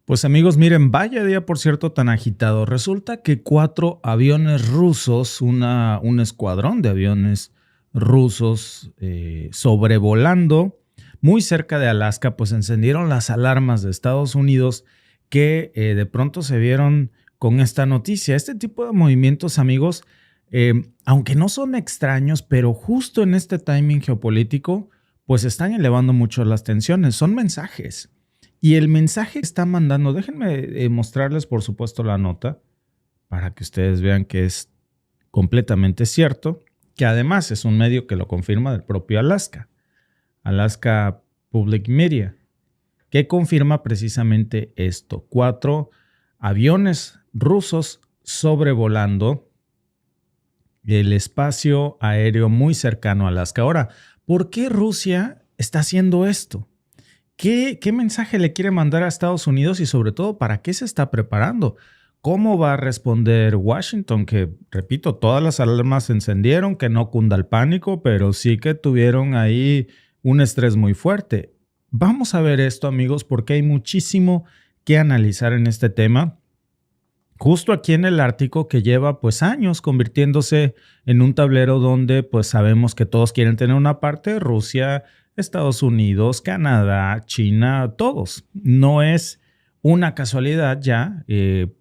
Pues amigos, miren, vaya día por cierto tan agitado. Resulta que cuatro aviones rusos, un escuadrón de aviones rusos sobrevolando muy cerca de Alaska, pues encendieron las alarmas de Estados Unidos que de pronto se vieron con esta noticia. Este tipo de movimientos, amigos, aunque no son extraños, pero justo en este timing geopolítico, pues están elevando mucho las tensiones. Son mensajes. Y el mensaje que está mandando, déjenme mostrarles por supuesto la nota para que ustedes vean que es completamente cierto, que además es un medio que lo confirma del propio Alaska, Alaska Public Media, que confirma precisamente esto. Cuatro aviones rusos sobrevolando el espacio aéreo muy cercano a Alaska. Ahora, ¿por qué Rusia está haciendo esto? ¿Qué mensaje le quiere mandar a Estados Unidos y sobre todo para qué se está preparando? ¿Cómo va a responder Washington? Que, repito, todas las alarmas se encendieron, que no cunda el pánico, pero sí que tuvieron ahí un estrés muy fuerte. Vamos a ver esto, amigos, porque hay muchísimo que analizar en este tema. Justo aquí en el Ártico, que lleva pues años convirtiéndose en un tablero donde pues sabemos que todos quieren tener una parte, Rusia, Estados Unidos, Canadá, China, todos. No es una casualidad ya,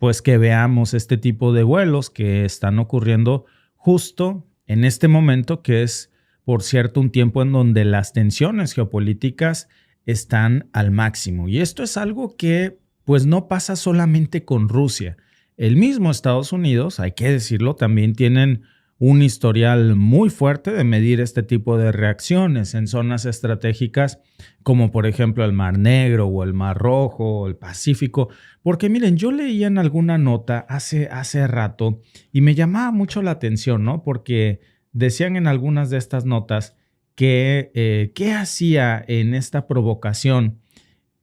pues que veamos este tipo de vuelos que están ocurriendo justo en este momento, que es, por cierto, un tiempo en donde las tensiones geopolíticas están al máximo. Y esto es algo que pues no pasa solamente con Rusia. El mismo Estados Unidos, hay que decirlo, también tienen un historial muy fuerte de medir este tipo de reacciones en zonas estratégicas como por ejemplo el Mar Negro o el Mar Rojo o el Pacífico. Porque miren, yo leía en alguna nota hace rato y me llamaba mucho la atención, ¿no? Porque decían en algunas de estas notas que qué hacía en esta provocación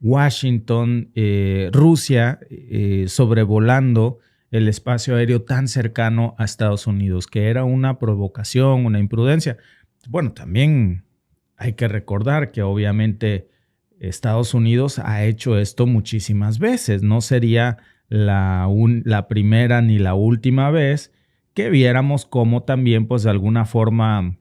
Washington, Rusia, sobrevolando el espacio aéreo tan cercano a Estados Unidos, que era una provocación, una imprudencia. Bueno, también hay que recordar que obviamente Estados Unidos ha hecho esto muchísimas veces. No sería la primera ni la última vez que viéramos cómo también, pues de alguna forma,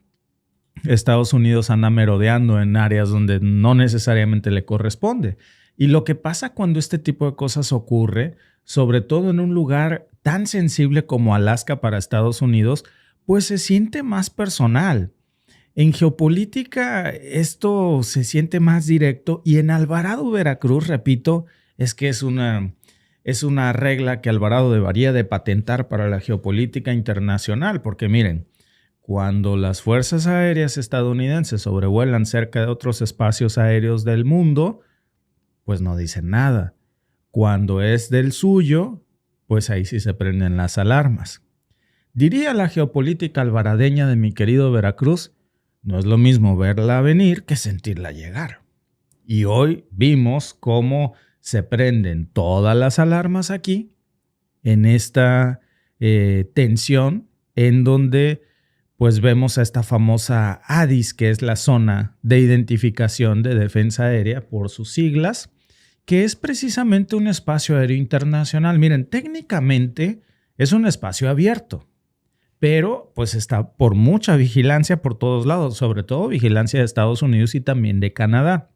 Estados Unidos anda merodeando en áreas donde no necesariamente le corresponde. Y lo que pasa cuando este tipo de cosas ocurre, sobre todo en un lugar tan sensible como Alaska para Estados Unidos, pues se siente más personal. En geopolítica esto se siente más directo y en Alvarado, Veracruz, repito, es una regla que Alvarado debería de patentar para la geopolítica internacional, porque miren, cuando las fuerzas aéreas estadounidenses sobrevuelan cerca de otros espacios aéreos del mundo, pues no dicen nada. Cuando es del suyo, pues ahí sí se prenden las alarmas. Diría la geopolítica alvaradeña de mi querido Veracruz, no es lo mismo verla venir que sentirla llegar. Y hoy vimos cómo se prenden todas las alarmas aquí, en esta tensión, en donde pues vemos a esta famosa ADIS, que es la Zona de Identificación de Defensa Aérea por sus siglas, que es precisamente un espacio aéreo internacional. Miren, técnicamente es un espacio abierto, pero pues está por mucha vigilancia por todos lados, sobre todo vigilancia de Estados Unidos y también de Canadá.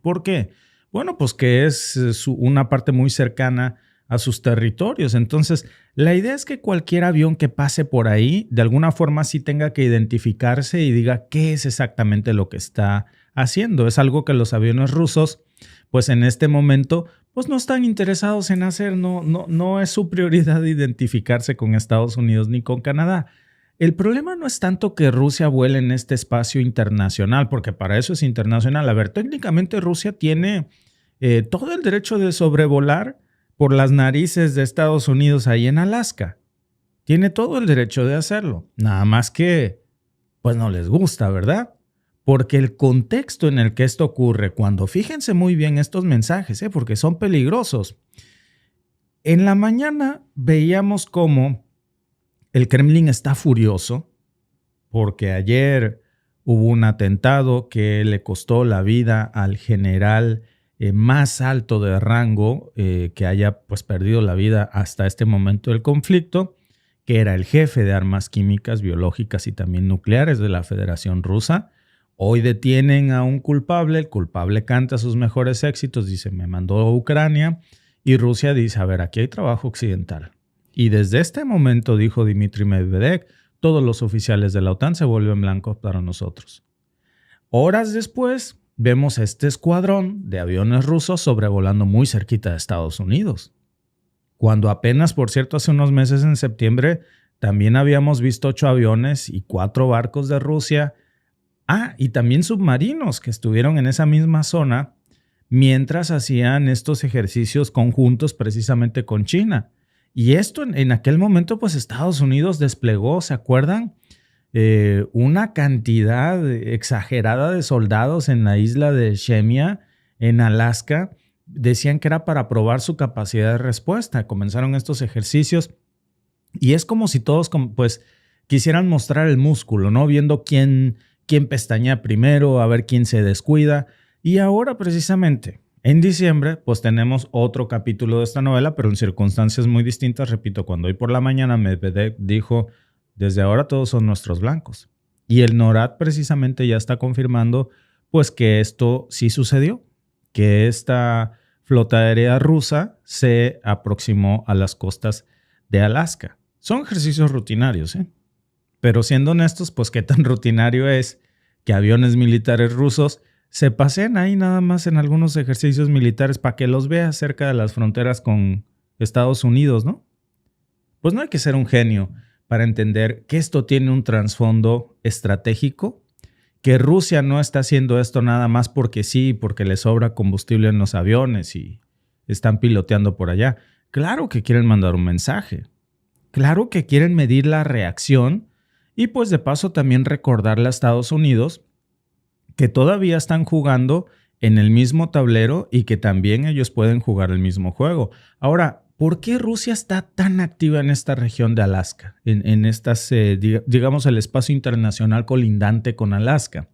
¿Por qué? Bueno, pues que es una parte muy cercana a sus territorios. Entonces, la idea es que cualquier avión que pase por ahí, de alguna forma sí tenga que identificarse y diga qué es exactamente lo que está haciendo. Es algo que los aviones rusos, pues en este momento, pues no están interesados en hacer. No es su prioridad identificarse con Estados Unidos ni con Canadá. El problema no es tanto que Rusia vuele en este espacio internacional, porque para eso es internacional. A ver, técnicamente Rusia tiene todo el derecho de sobrevolar por las narices de Estados Unidos ahí en Alaska. Tiene todo el derecho de hacerlo. Nada más que, pues no les gusta, ¿verdad? Porque el contexto en el que esto ocurre, cuando fíjense muy bien estos mensajes, porque son peligrosos. En la mañana veíamos cómo el Kremlin está furioso porque ayer hubo un atentado que le costó la vida al general más alto de rango que haya pues perdido la vida hasta este momento del conflicto, que era el jefe de armas químicas, biológicas y también nucleares de la Federación Rusa. Hoy detienen a un culpable, el culpable canta sus mejores éxitos, dice, me mandó a Ucrania, y Rusia dice, a ver, aquí hay trabajo occidental. Y desde este momento, dijo Dmitry Medvedev, todos los oficiales de la OTAN se vuelven blancos para nosotros. Horas después, vemos este escuadrón de aviones rusos sobrevolando muy cerquita de Estados Unidos. Cuando apenas, por cierto, hace unos meses en septiembre, también habíamos visto 8 aviones y 4 barcos de Rusia. Y también submarinos que estuvieron en esa misma zona mientras hacían estos ejercicios conjuntos precisamente con China. Y esto en aquel momento, pues Estados Unidos desplegó, ¿se acuerdan? Una cantidad exagerada de soldados en la isla de Shemya, en Alaska. Decían que era para probar su capacidad de respuesta. Comenzaron estos ejercicios y es como si todos pues quisieran mostrar el músculo, ¿no? Viendo quién pestañea primero, a ver quién se descuida. Y ahora precisamente en diciembre pues tenemos otro capítulo de esta novela, pero en circunstancias muy distintas. Repito, cuando hoy por la mañana Medvedev dijo, desde ahora todos son nuestros blancos. Y el NORAD precisamente ya está confirmando pues que esto sí sucedió, que esta flota aérea rusa se aproximó a las costas de Alaska. Son ejercicios rutinarios, ¿eh? Pero siendo honestos, pues qué tan rutinario es que aviones militares rusos se pasen ahí nada más en algunos ejercicios militares para que los veas cerca de las fronteras con Estados Unidos, ¿no? Pues no hay que ser un genio para entender que esto tiene un trasfondo estratégico, que Rusia no está haciendo esto nada más porque sí, porque le sobra combustible en los aviones y están piloteando por allá. Claro que quieren mandar un mensaje. Claro que quieren medir la reacción y pues de paso también recordarle a Estados Unidos que todavía están jugando en el mismo tablero y que también ellos pueden jugar el mismo juego. Ahora, ¿por qué Rusia está tan activa en esta región de Alaska? En estas, digamos, el espacio internacional colindante con Alaska.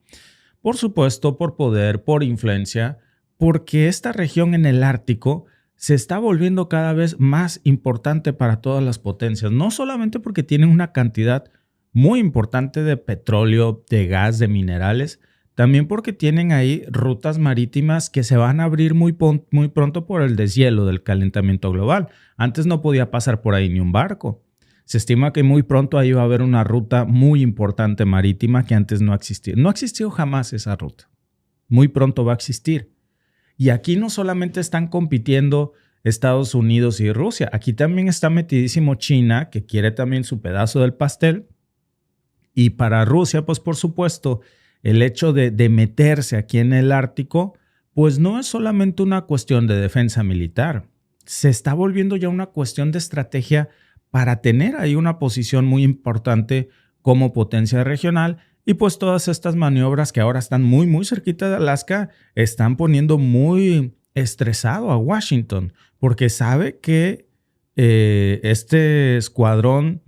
Por supuesto, por poder, por influencia, porque esta región en el Ártico se está volviendo cada vez más importante para todas las potencias. No solamente porque tienen una cantidad muy importante de petróleo, de gas, de minerales, también porque tienen ahí rutas marítimas que se van a abrir muy pronto por el deshielo del calentamiento global. Antes no podía pasar por ahí ni un barco. Se estima que muy pronto ahí va a haber una ruta muy importante marítima que antes no existía. No existió jamás esa ruta. Muy pronto va a existir. Y aquí no solamente están compitiendo Estados Unidos y Rusia, aquí también está metidísimo China, que quiere también su pedazo del pastel. Y para Rusia, pues por supuesto, el hecho de meterse aquí en el Ártico, pues no es solamente una cuestión de defensa militar. Se está volviendo ya una cuestión de estrategia para tener ahí una posición muy importante como potencia regional. Y pues todas estas maniobras que ahora están muy, muy cerquita de Alaska están poniendo muy estresado a Washington, porque sabe que este escuadrón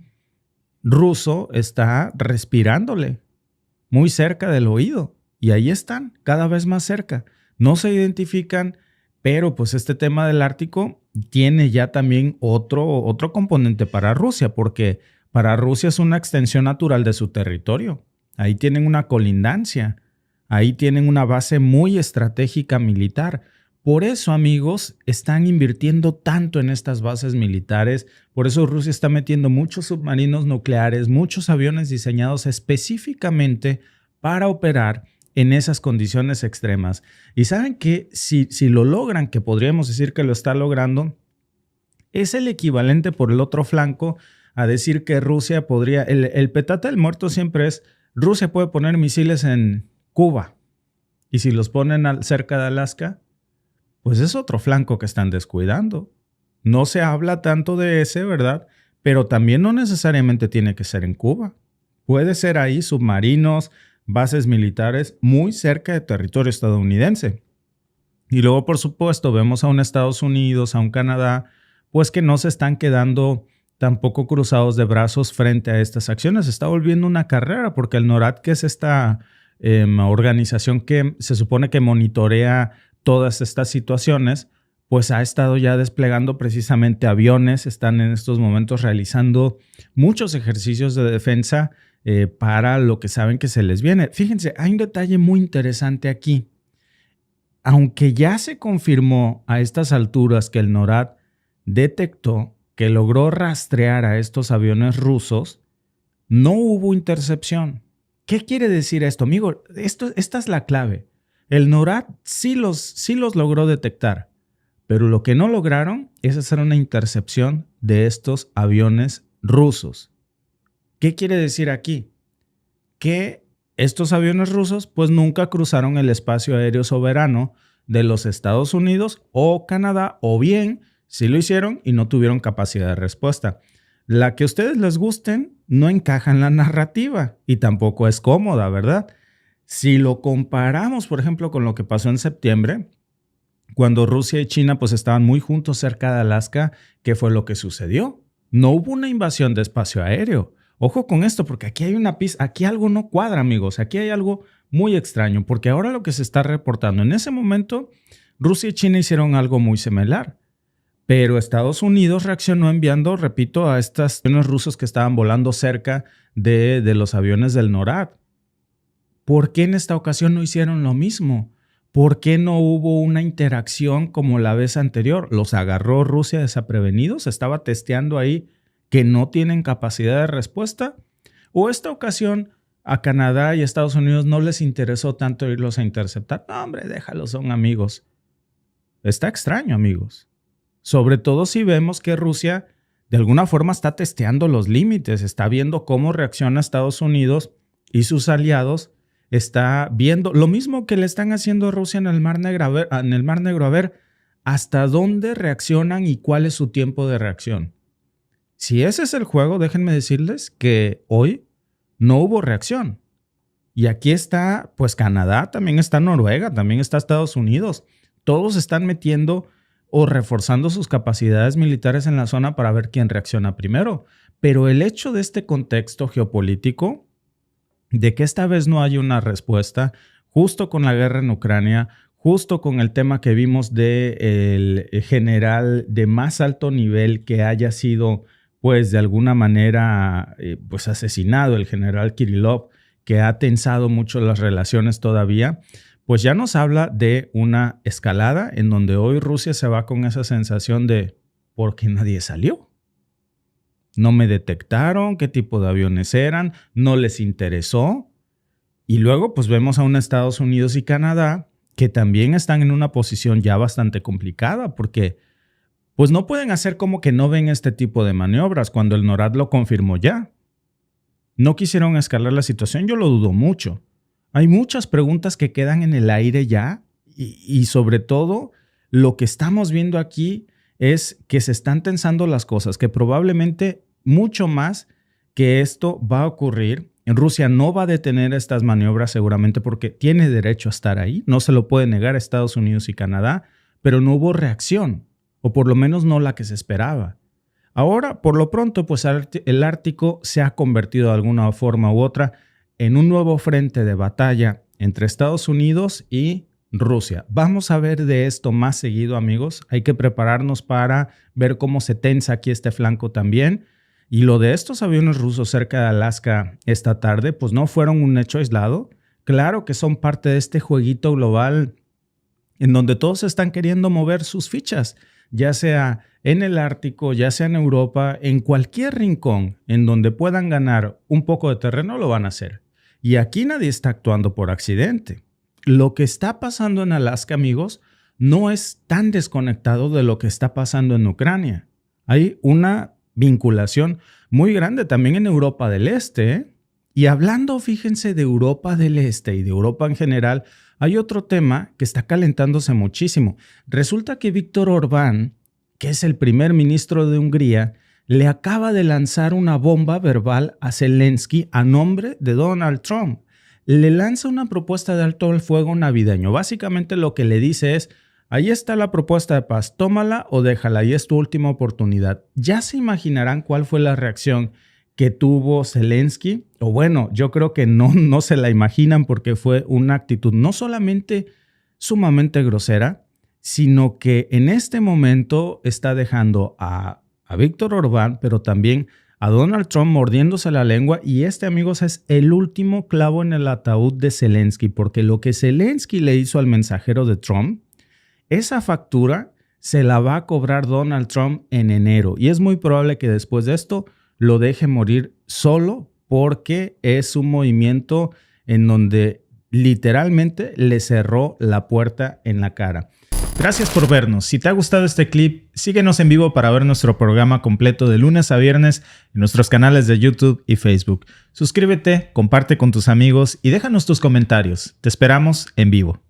ruso está respirándole muy cerca del oído. Y ahí están, cada vez más cerca. No se identifican, pero pues este tema del Ártico tiene ya también otro componente para Rusia, porque para Rusia es una extensión natural de su territorio. Ahí tienen una colindancia, ahí tienen una base muy estratégica militar. Por eso, amigos, están invirtiendo tanto en estas bases militares. Por eso Rusia está metiendo muchos submarinos nucleares, muchos aviones diseñados específicamente para operar en esas condiciones extremas. Y saben que si lo logran, que podríamos decir que lo está logrando, es el equivalente por el otro flanco a decir que Rusia podría... El petate del muerto siempre es, Rusia puede poner misiles en Cuba. Y si los ponen cerca de Alaska, pues es otro flanco que están descuidando. No se habla tanto de ese, ¿verdad? Pero también no necesariamente tiene que ser en Cuba. Puede ser ahí submarinos, bases militares muy cerca de territorio estadounidense. Y luego, por supuesto, vemos a un Estados Unidos, a un Canadá, pues que no se están quedando tampoco cruzados de brazos frente a estas acciones. Se está volviendo una carrera porque el NORAD, que es esta organización que se supone que monitorea todas estas situaciones, pues ha estado ya desplegando precisamente aviones, están en estos momentos realizando muchos ejercicios de defensa para lo que saben que se les viene. Fíjense, hay un detalle muy interesante aquí. Aunque ya se confirmó a estas alturas que el NORAD detectó que logró rastrear a estos aviones rusos, no hubo intercepción. ¿Qué quiere decir esto, amigo? Esta es la clave. El NORAD sí los logró detectar, pero lo que no lograron es hacer una intercepción de estos aviones rusos. ¿Qué quiere decir aquí? Que estos aviones rusos pues nunca cruzaron el espacio aéreo soberano de los Estados Unidos o Canadá, o bien sí lo hicieron y no tuvieron capacidad de respuesta. La que a ustedes les gusten no encaja en la narrativa y tampoco es cómoda, ¿verdad? Si lo comparamos, por ejemplo, con lo que pasó en septiembre, cuando Rusia y China pues estaban muy juntos cerca de Alaska, ¿qué fue lo que sucedió? No hubo una invasión de espacio aéreo. Ojo con esto, porque aquí hay una pista, aquí algo no cuadra, amigos. Aquí hay algo muy extraño, porque ahora lo que se está reportando, en ese momento, Rusia y China hicieron algo muy similar. Pero Estados Unidos reaccionó enviando, repito, a estos aviones rusos que estaban volando cerca de los aviones del NORAD. ¿Por qué en esta ocasión no hicieron lo mismo? ¿Por qué no hubo una interacción como la vez anterior? ¿Los agarró Rusia desprevenidos? ¿Estaba testeando ahí que no tienen capacidad de respuesta? ¿O esta ocasión a Canadá y Estados Unidos no les interesó tanto irlos a interceptar? No, hombre, déjalos, son amigos. Está extraño, amigos. Sobre todo si vemos que Rusia de alguna forma está testeando los límites, está viendo cómo reacciona Estados Unidos y sus aliados, está viendo lo mismo que le están haciendo a Rusia en el Mar Negro, a ver hasta dónde reaccionan y cuál es su tiempo de reacción. Si ese es el juego, déjenme decirles que hoy no hubo reacción. Y aquí está, pues Canadá, también está Noruega, también está Estados Unidos. Todos están metiendo o reforzando sus capacidades militares en la zona para ver quién reacciona primero. Pero el hecho de este contexto geopolítico, de que esta vez no hay una respuesta, justo con la guerra en Ucrania, justo con el tema que vimos del general de más alto nivel que haya sido, pues de alguna manera, pues asesinado, el general Kirillov, que ha tensado mucho las relaciones todavía, pues ya nos habla de una escalada en donde hoy Rusia se va con esa sensación de ¿por qué nadie salió? No me detectaron qué tipo de aviones eran, no les interesó. Y luego pues vemos a un Estados Unidos y Canadá que también están en una posición ya bastante complicada porque pues no pueden hacer como que no ven este tipo de maniobras cuando el NORAD lo confirmó ya. No quisieron escalar la situación, yo lo dudo mucho. Hay muchas preguntas que quedan en el aire ya y sobre todo lo que estamos viendo aquí es que se están tensando las cosas, que probablemente mucho más que esto va a ocurrir. Rusia no va a detener estas maniobras seguramente porque tiene derecho a estar ahí, no se lo puede negar a Estados Unidos y Canadá, pero no hubo reacción, o por lo menos no la que se esperaba. Ahora, por lo pronto, pues el Ártico se ha convertido de alguna forma u otra en un nuevo frente de batalla entre Estados Unidos y Rusia. Vamos a ver de esto más seguido, amigos. Hay que prepararnos para ver cómo se tensa aquí este flanco también. Y lo de estos aviones rusos cerca de Alaska esta tarde, pues no fueron un hecho aislado. Claro que son parte de este jueguito global en donde todos están queriendo mover sus fichas, ya sea en el Ártico, ya sea en Europa, en cualquier rincón en donde puedan ganar un poco de terreno, lo van a hacer. Y aquí nadie está actuando por accidente. Lo que está pasando en Alaska, amigos, no es tan desconectado de lo que está pasando en Ucrania. Hay una vinculación muy grande también en Europa del Este, ¿eh? Y hablando, fíjense, de Europa del Este y de Europa en general, hay otro tema que está calentándose muchísimo. Resulta que Víctor Orbán, que es el primer ministro de Hungría, le acaba de lanzar una bomba verbal a Zelensky a nombre de Donald Trump. Le lanza una propuesta de alto el fuego navideño. Básicamente lo que le dice es, ahí está la propuesta de paz, tómala o déjala y es tu última oportunidad. Ya se imaginarán cuál fue la reacción que tuvo Zelensky, o bueno, yo creo que no se la imaginan porque fue una actitud no solamente sumamente grosera, sino que en este momento está dejando a Víctor Orbán, pero también a Donald Trump mordiéndose la lengua, y amigos, es el último clavo en el ataúd de Zelensky, porque lo que Zelensky le hizo al mensajero de Trump, esa factura se la va a cobrar Donald Trump en enero, y es muy probable que después de esto lo deje morir solo, porque es un movimiento en donde literalmente le cerró la puerta en la cara. Gracias por vernos. Si te ha gustado este clip, síguenos en vivo para ver nuestro programa completo de lunes a viernes en nuestros canales de YouTube y Facebook. Suscríbete, comparte con tus amigos y déjanos tus comentarios. Te esperamos en vivo.